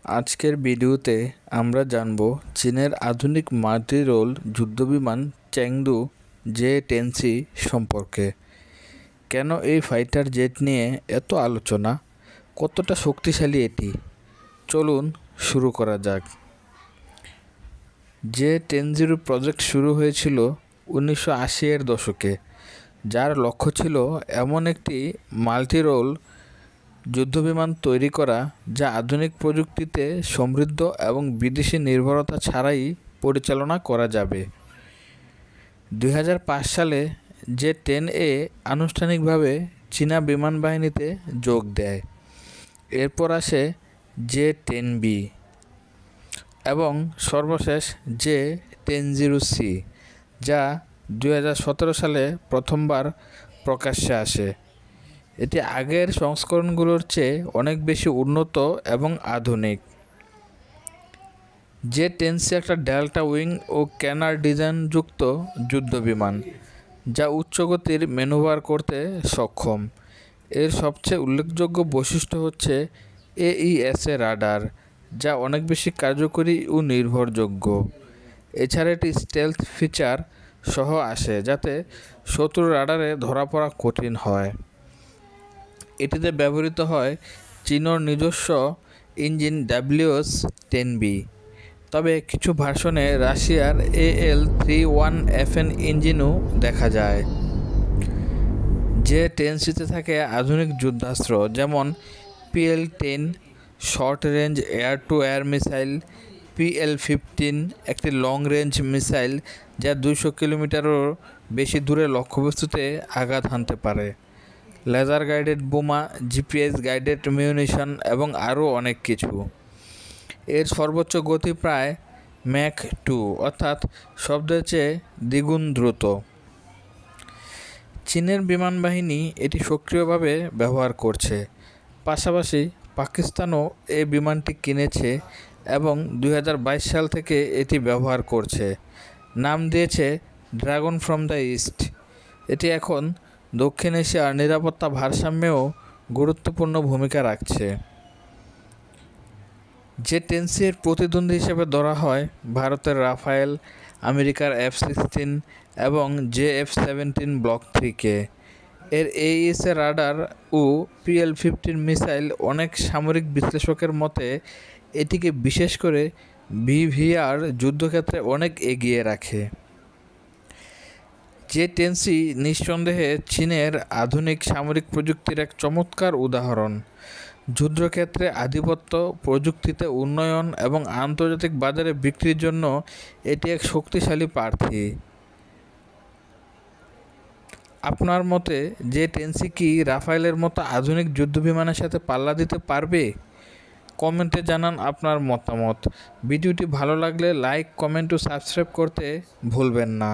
আজকের ভিডিওতে আমরা জানব চীনের আধুনিক মাল্টি-রোল যুদ্ধবিমান চ্যাংদু জে-10সি সম্পর্কে। কেন এই ফাইটার জেট নিয়ে এত আলোচনা, কতটা শক্তিশালী এটি। চলুন শুরু করা যাক। জে-10 প্রজেক্ট শুরু হয়েছিল 1980-এর দশকে, যার লক্ষ্য ছিল এমন একটি মাল্টি-রোল যুদ্ধবিমান তৈরি করা যা আধুনিক প্রযুক্তিতে সমৃদ্ধ এবং বিদেশি নির্ভরতা ছাড়াই পরিচালনা করা যাবে। 2005 সালে জে-10A আনুষ্ঠানিকভাবে চীনা বিমান বাহিনীতে যোগ দেয়। এরপর আসে জে-10B এবং সর্বশেষ জে-10C, যা 2017 সালে প্রথমবার প্রকাশ্যে আসে। এটি আগের সংস্করণগুলোর চেয়ে অনেক বেশি উন্নত এবং আধুনিক। জে-10সি একটা ডেল্টা উইং ও ক্যানার ডিজাইনযুক্ত যুদ্ধবিমান, যা উচ্চ গতির ম্যানুভার করতে সক্ষম। এর সবচেয়ে উল্লেখযোগ্য বৈশিষ্ট্য হচ্ছে AESA রাডার, যা অনেক বেশি কার্যকরী ও নির্ভরযোগ্য। এছাড়া এটি স্টেলথ ফিচার সহ আসে, যাতে শত্রু রাডারে ধরা পড়া কঠিন হয়। এটিতে ব্যবহৃত হয় চীনের নিজস্ব ইঞ্জিন WS-10B, তবে কিছু ভার্সনে রাশিয়ার AL-31FN ইঞ্জিনও দেখা যায়। জে-10সিতে থাকে আধুনিক যুদ্ধাস্ত্র যেমন PL-10 short range air two air missile, PL-15 একটি লং রেঞ্জ মিসাইল যা 200 কিলোমিটারও বেশি দূরে লক্ষ্যবস্তুতে আঘাত হানতে পারে, লেজার গাইডেড বোমা, GPS গাইডেড মিউনিশন এবং আরও অনেক কিছু। এর সর্বোচ্চ গতি প্রায় ম্যাক 2, অর্থাৎ শব্দের চেয়ে দ্বিগুণ দ্রুত। চীনের বিমান বাহিনী এটি সক্রিয়ভাবে ব্যবহার করছে। পাশাপাশি পাকিস্তানও এই বিমানটি কিনেছে এবং 2022 সাল থেকে এটি ব্যবহার করছে। নাম দিয়েছে ড্রাগন ফ্রম দ্য ইস্ট। এটি এখন দক্ষিণ এশিয়ার নিরাপত্তা ভারসাম্যেও গুরুত্বপূর্ণ ভূমিকা রাখছে। জে-10সি এর প্রতিদ্বন্দ্বী হিসেবে ধরা হয় ভারতের রাফায়েল, আমেরিকার F-16 এবং JF-17 ব্লক 3কে। এর AESA রাডার ও PL-15 মিসাইল অনেক সামরিক বিশ্লেষকের মতে এটিকে বিশেষ করে BVR যুদ্ধক্ষেত্রে অনেক এগিয়ে রাখে। জে-10সি নিঃসন্দেহে চীনের আধুনিক সামরিক প্রযুক্তির এক চমৎকার উদাহরণ। যুদ্ধক্ষেত্রে আধিপত্য, প্রযুক্তিতে উন্নয়ন এবং আন্তর্জাতিক বাজারে বিক্রির জন্য এটি এক শক্তিশালী প্রার্থী। আপনার মতে জে-10সি কি রাফায়েলের মতো আধুনিক যুদ্ধবিমানের সাথে পাল্লা দিতে পারবে? কমেন্টে জানান আপনার মতামত। ভিডিওটি ভালো লাগলে লাইক, কমেন্ট ও সাবস্ক্রাইব করতে ভুলবেন না।